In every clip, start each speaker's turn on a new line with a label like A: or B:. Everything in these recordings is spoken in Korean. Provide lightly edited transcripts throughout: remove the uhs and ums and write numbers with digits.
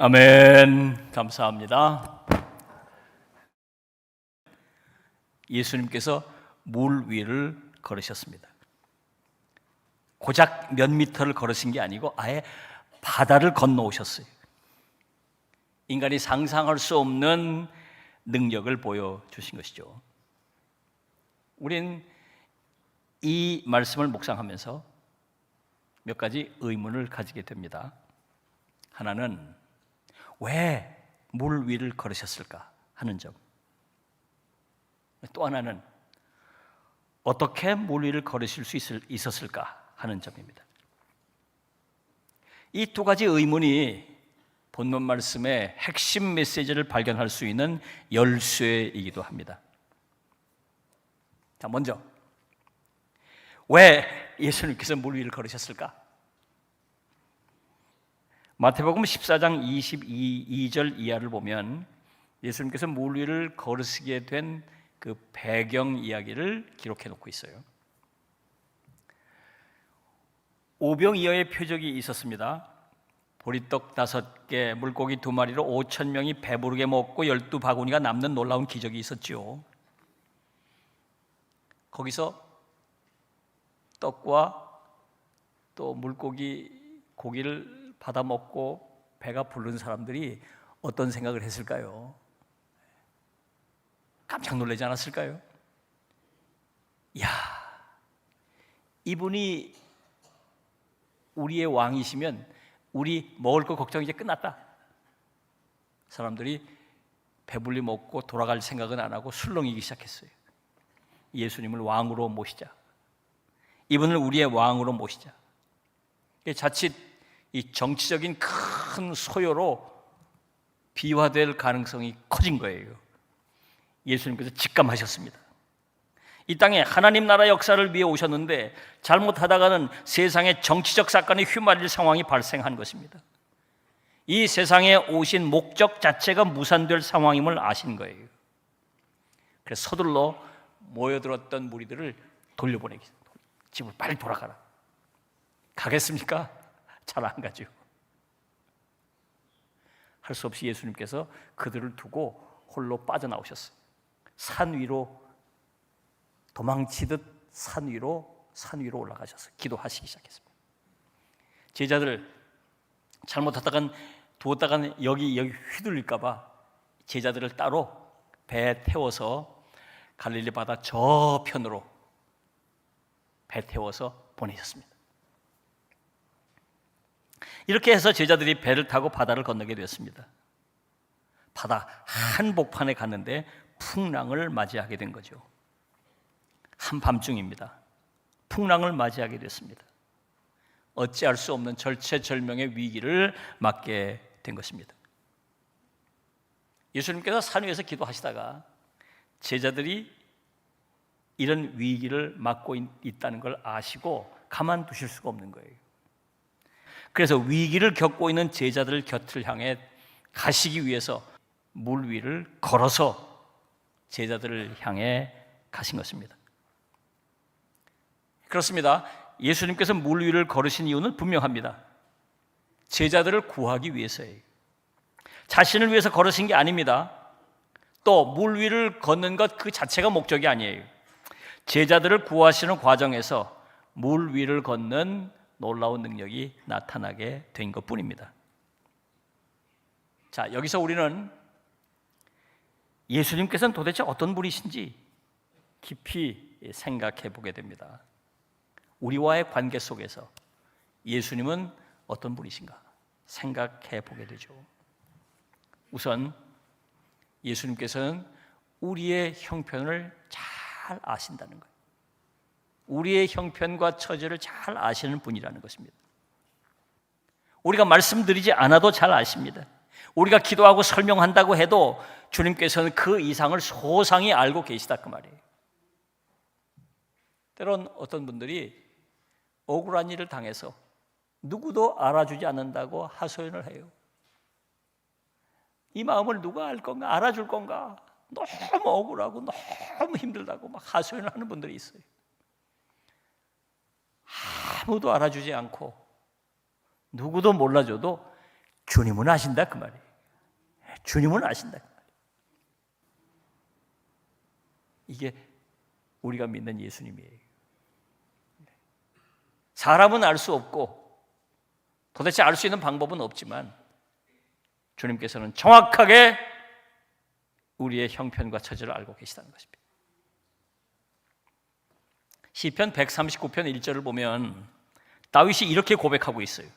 A: 아멘. 감사합니다. 예수님께서 물 위를 걸으셨습니다. 고작 몇 미터를 걸으신 게 아니고 아예 바다를 건너오셨어요. 인간이 상상할 수 없는 능력을 보여주신 것이죠. 우린 이 말씀을 묵상하면서 몇 가지 의문을 가지게 됩니다. 하나는 왜 물 위를 걸으셨을까 하는 점, 또 하나는 어떻게 물 위를 걸으실 수 있었을까 하는 점입니다. 이 두 가지 의문이 본문 말씀의 핵심 메시지를 발견할 수 있는 열쇠이기도 합니다. 자, 먼저 왜 예수님께서 물 위를 걸으셨을까? 마태복음 14장 22절 이하를 보면 예수님께서 물 위를 걸으시게 된 그 배경 이야기를 기록해 놓고 있어요. 오병이어의 표적이 있었습니다. 보리떡 5개, 물고기 2마리로 5,000명이 배부르게 먹고 12바구니가 남는 놀라운 기적이 있었죠. 거기서 떡과 또 물고기 고기를 받아 먹고 배가 부른 사람들이 어떤 생각을 했을까요? 깜짝 놀라지 않았을까요? 이야, 이분이 우리의 왕이시면 우리 먹을 거 걱정 이제 끝났다. 사람들이 배불리 먹고 돌아갈 생각은 안 하고 술렁이기 시작했어요. 예수님을 왕으로 모시자. 이분을 우리의 왕으로 모시자. 자칫 이 정치적인 큰 소요로 비화될 가능성이 커진 거예요. 예수님께서 직감하셨습니다. 이 땅에 하나님 나라 역사를 위해 오셨는데 잘못하다가는 세상의 정치적 사건에 휘말릴 상황이 발생한 것입니다. 이 세상에 오신 목적 자체가 무산될 상황임을 아신 거예요. 그래서 서둘러 모여들었던 무리들을 돌려보내기, 집으로 빨리 돌아가라. 가겠습니까? 잘 안 가죠. 할 수 없이 예수님께서 그들을 두고 홀로 빠져나오셨어요. 산 위로 도망치듯 산 위로 올라가셔서 기도하시기 시작했습니다. 제자들 잘못하다간 두었다간 여기 휘둘릴까 봐 제자들을 따로 배에 태워서 갈릴리 바다 저편으로 배 태워서 보내셨습니다. 이렇게 해서 제자들이 배를 타고 바다를 건너게 되었습니다. 바다 한복판에 갔는데 풍랑을 맞이하게 된 거죠. 한밤중입니다. 풍랑을 맞이하게 됐습니다. 어찌할 수 없는 절체절명의 위기를 맞게 된 것입니다. 예수님께서 산 위에서 기도하시다가 제자들이 이런 위기를 맞고 있다는 걸 아시고 가만두실 수가 없는 거예요. 그래서 위기를 겪고 있는 제자들 곁을 향해 가시기 위해서 물 위를 걸어서 제자들을 향해 가신 것입니다. 그렇습니다. 예수님께서 물 위를 걸으신 이유는 분명합니다. 제자들을 구하기 위해서예요. 자신을 위해서 걸으신 게 아닙니다. 또 물 위를 걷는 것 그 자체가 목적이 아니에요. 제자들을 구하시는 과정에서 물 위를 걷는 놀라운 능력이 나타나게 된 것뿐입니다. 자, 여기서 우리는 예수님께서는 도대체 어떤 분이신지 깊이 생각해 보게 됩니다. 우리와의 관계 속에서 예수님은 어떤 분이신가 생각해 보게 되죠. 우선 예수님께서는 우리의 형편을 잘 아신다는 거예요. 우리의 형편과 처지를 잘 아시는 분이라는 것입니다. 우리가 말씀드리지 않아도 잘 아십니다. 우리가 기도하고 설명한다고 해도 주님께서는 그 이상을 소상히 알고 계시다 그 말이에요. 때론 어떤 분들이 억울한 일을 당해서 누구도 알아주지 않는다고 하소연을 해요. 이 마음을 누가 알 건가? 알아줄 건가? 너무 억울하고 너무 힘들다고 막 하소연을 하는 분들이 있어요. 아무도 알아주지 않고 누구도 몰라줘도 주님은 아신다 그 말이에요. 주님은 아신다 그 말이에요. 이게 우리가 믿는 예수님이에요. 사람은 알 수 없고 도대체 알 수 있는 방법은 없지만 주님께서는 정확하게 우리의 형편과 처지를 알고 계시다는 것입니다. 시편 139편 1절을 보면 다윗이 이렇게 고백하고 있어요.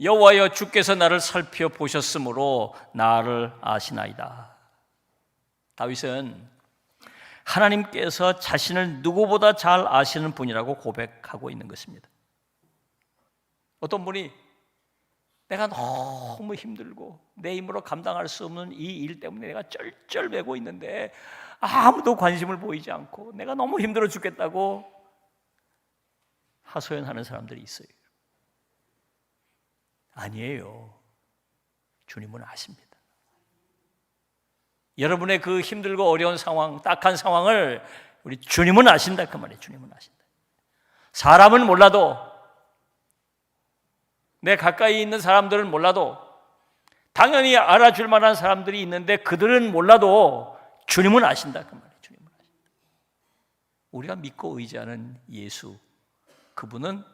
A: 여호와여, 주께서 나를 살펴보셨으므로 나를 아시나이다. 다윗은 하나님께서 자신을 누구보다 잘 아시는 분이라고 고백하고 있는 것입니다. 어떤 분이 내가 너무 힘들고 내 힘으로 감당할 수 없는 이 일 때문에 내가 쩔쩔매고 있는데 아무도 관심을 보이지 않고 내가 너무 힘들어 죽겠다고 하소연하는 사람들이 있어요. 아니에요. 주님은 아십니다. 여러분의 그 힘들고 어려운 상황, 딱한 상황을 우리 주님은 아신다 그 말이에요. 주님은 아신다. 사람은 몰라도, 내 가까이 있는 사람들은 몰라도, 당연히 알아줄 만한 사람들이 있는데 그들은 몰라도 주님은 아신다 그 말이에요. 주님은 아신다. 우리가 믿고 의지하는 예수, 그분은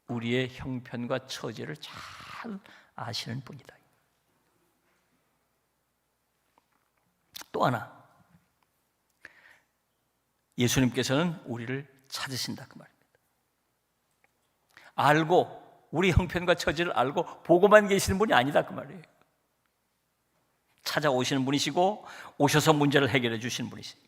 A: 우리의 형편과 처지를 잘 아시는 분이다. 또 하나, 예수님께서는 우리를 찾으신다 그 말입니다. 알고, 우리 형편과 처지를 알고 보고만 계시는 분이 아니다 그 말이에요. 찾아오시는 분이시고 오셔서 문제를 해결해 주시는 분이시죠.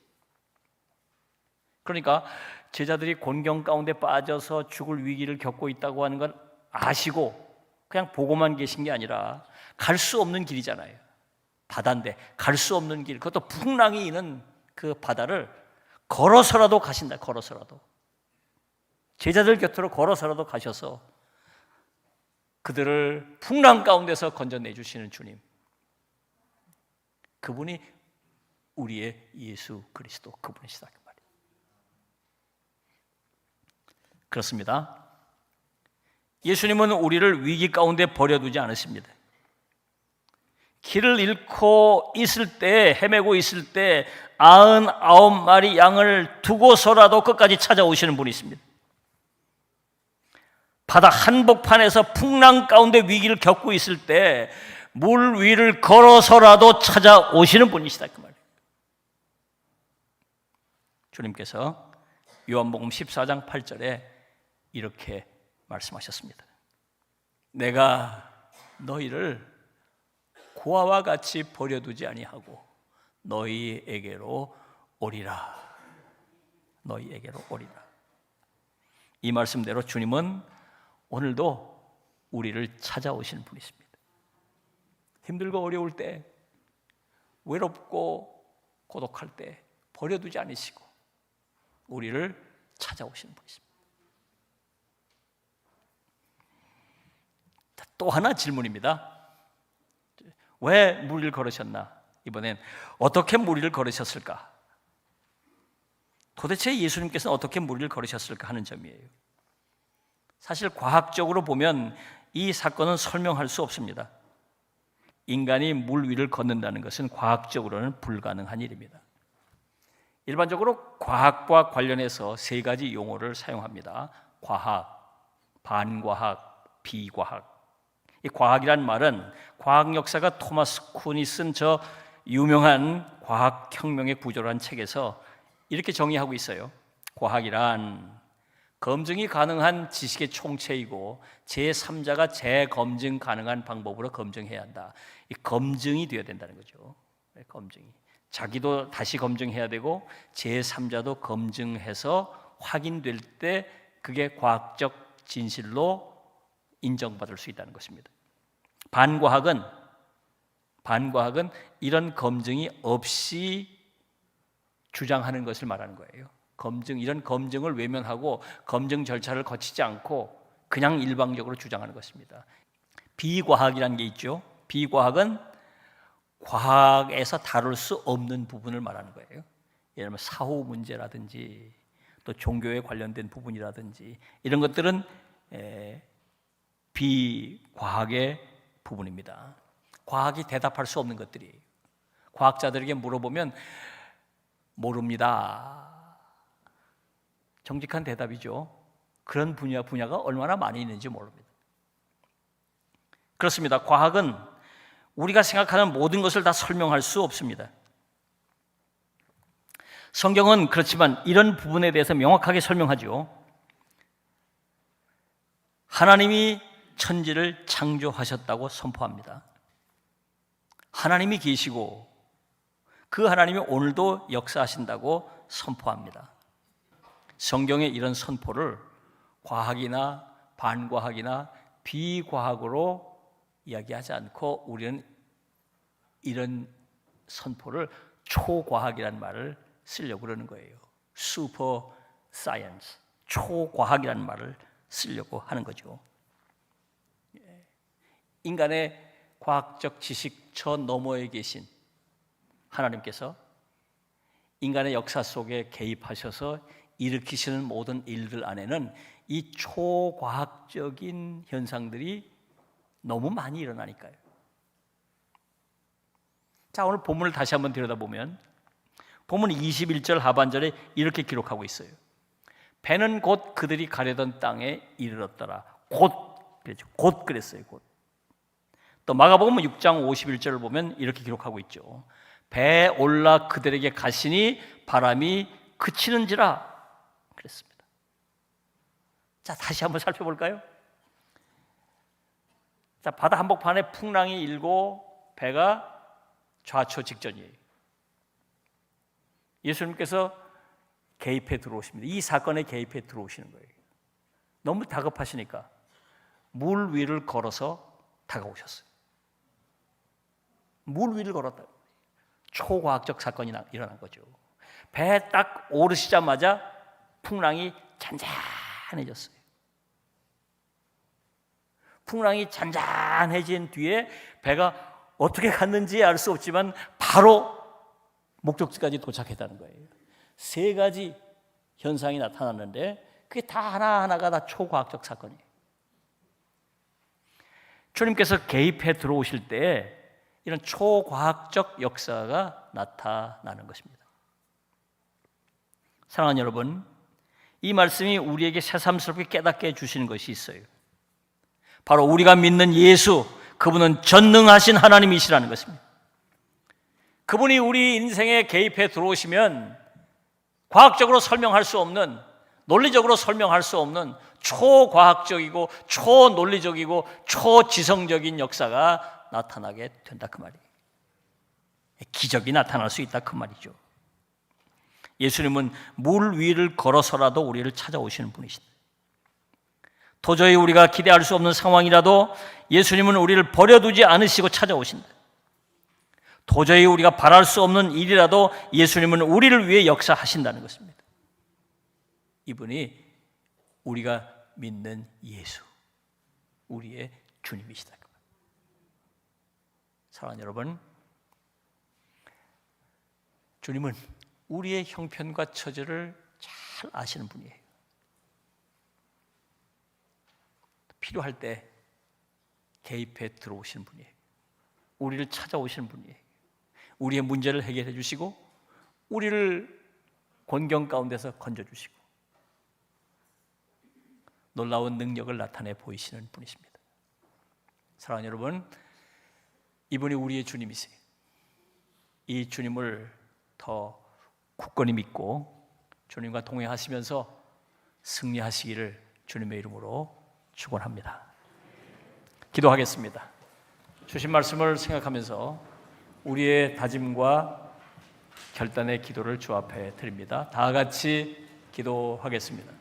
A: 그러니까 제자들이 곤경 가운데 빠져서 죽을 위기를 겪고 있다고 하는 걸 아시고 그냥 보고만 계신 게 아니라 갈 수 없는 길이잖아요. 바다인데 갈 수 없는 길, 그것도 풍랑이 있는 그 바다를 걸어서라도 가신다. 걸어서라도 제자들 곁으로 걸어서라도 가셔서 그들을 풍랑 가운데서 건져내 주시는 주님, 그분이 우리의 예수 그리스도 그분이시다 그 말이에요. 그렇습니다. 예수님은 우리를 위기 가운데 버려두지 않으십니다. 길을 잃고 있을 때, 헤매고 있을 때 99마리 양을 두고서라도 끝까지 찾아오시는 분이 있습니다. 바다 한복판에서 풍랑 가운데 위기를 겪고 있을 때 물 위를 걸어서라도 찾아오시는 분이시다 그 말이에요. 주님께서 요한복음 14장 8절에 이렇게 말씀하셨습니다. 내가 너희를 고아와 같이 버려두지 아니하고 너희에게로 오리라. 너희에게로 오리라. 이 말씀대로 주님은 오늘도 우리를 찾아오시는 분이십니다. 힘들고 어려울 때, 외롭고 고독할 때 버려두지 않으시고 우리를 찾아오시는 분이십니다. 또 하나 질문입니다. 왜 무리를 걸으셨나? 이번엔 어떻게 무리를 걸으셨을까? 도대체 예수님께서는 어떻게 무리를 걸으셨을까 하는 점이에요. 사실 과학적으로 보면 이 사건은 설명할 수 없습니다. 인간이 물 위를 걷는다는 것은 과학적으로는 불가능한 일입니다. 일반적으로 과학과 관련해서 세 가지 용어를 사용합니다. 과학, 반과학, 비과학. 이 과학이란 말은 과학 역사가 토마스 쿤이 쓴 저 유명한 과학혁명의 구조라는 책에서 이렇게 정의하고 있어요. 과학이란 검증이 가능한 지식의 총체이고 제3자가 재검증 가능한 방법으로 검증해야 한다. 이 검증이 되어야 된다는 거죠. 검증이. 자기도 다시 검증해야 되고 제3자도 검증해서 확인될 때 그게 과학적 진실로 인정받을 수 있다는 것입니다. 반과학은 이런 검증이 없이 주장하는 것을 말하는 거예요. 이런 검증을 외면하고 검증 절차를 거치지 않고 그냥 일방적으로 주장하는 것입니다. 비과학이라는 게 있죠. 비과학은 과학에서 다룰 수 없는 부분을 말하는 거예요. 예를 들면 사후 문제라든지 또 종교에 관련된 부분이라든지 이런 것들은 비과학의 부분입니다. 과학이 대답할 수 없는 것들이에요. 과학자들에게 물어보면 모릅니다. 정직한 대답이죠. 그런 분야가 얼마나 많이 있는지 모릅니다. 그렇습니다. 과학은 우리가 생각하는 모든 것을 다 설명할 수 없습니다. 성경은 그렇지만 이런 부분에 대해서 명확하게 설명하죠. 하나님이 천지를 창조하셨다고 선포합니다. 하나님이 계시고 그 하나님이 오늘도 역사하신다고 선포합니다. 성경의 이런 선포를 과학이나 반과학이나 비과학으로 이야기하지 않고 우리는 이런 선포를 초과학이라는 말을 쓰려고 그러는 거예요. 슈퍼 사이언스, 초과학이라는 말을 쓰려고 하는 거죠. 인간의 과학적 지식 저 너머에 계신 하나님께서 인간의 역사 속에 개입하셔서 일으키시는 모든 일들 안에는 이 초과학적인 현상들이 너무 많이 일어나니까요. 자, 오늘 본문을 다시 한번 들여다보면 본문 21절 하반절에 이렇게 기록하고 있어요. 배는 곧 그들이 가려던 땅에 이르렀더라. 곧 그랬어요. 곧. 또 마가복음 6장 51절을 보면 이렇게 기록하고 있죠. 배에 올라 그들에게 가시니 바람이 그치는지라 그랬습니다. 자, 다시 한번 살펴볼까요? 자, 바다 한복판에 풍랑이 일고 배가 좌초 직전이에요. 예수님께서 개입해 들어오십니다. 이 사건에 개입해 들어오시는 거예요. 너무 다급하시니까 물 위를 걸어서 다가오셨어요. 물 위를 걸었다. 초과학적 사건이 일어난 거죠. 배에 딱 오르시자마자 풍랑이 잔잔해졌어요. 풍랑이 잔잔해진 뒤에 배가 어떻게 갔는지 알 수 없지만 바로 목적지까지 도착했다는 거예요. 세 가지 현상이 나타났는데 그게 다 하나하나가 다 초과학적 사건이에요. 주님께서 개입해 들어오실 때 이런 초과학적 역사가 나타나는 것입니다. 사랑하는 여러분, 이 말씀이 우리에게 새삼스럽게 깨닫게 해주시는 것이 있어요. 바로 우리가 믿는 예수, 그분은 전능하신 하나님이시라는 것입니다. 그분이 우리 인생에 개입해 들어오시면 과학적으로 설명할 수 없는, 논리적으로 설명할 수 없는 초과학적이고 초논리적이고 초지성적인 역사가 나타나게 된다 그 말이에요. 기적이 나타날 수 있다 그 말이죠. 예수님은 물 위를 걸어서라도 우리를 찾아오시는 분이시다. 도저히 우리가 기대할 수 없는 상황이라도 예수님은 우리를 버려두지 않으시고 찾아오신다. 도저히 우리가 바랄 수 없는 일이라도 예수님은 우리를 위해 역사하신다는 것입니다. 이분이 우리가 믿는 예수, 우리의 주님이시다. 사랑하는 여러분, 주님은 우리의 형편과 처지를 잘 아시는 분이에요. 필요할 때 개입해 들어오시는 분이에요. 우리를 찾아오시는 분이에요. 우리의 문제를 해결해 주시고 우리를 곤경 가운데서 건져주시고 놀라운 능력을 나타내 보이시는 분이십니다. 사랑하는 여러분, 이분이 우리의 주님이세요. 이 주님을 더 굳건히 믿고 주님과 동행하시면서 승리하시기를 주님의 이름으로 축원합니다. 기도하겠습니다. 주신 말씀을 생각하면서 우리의 다짐과 결단의 기도를 주 앞에 드립니다. 다 같이 기도하겠습니다.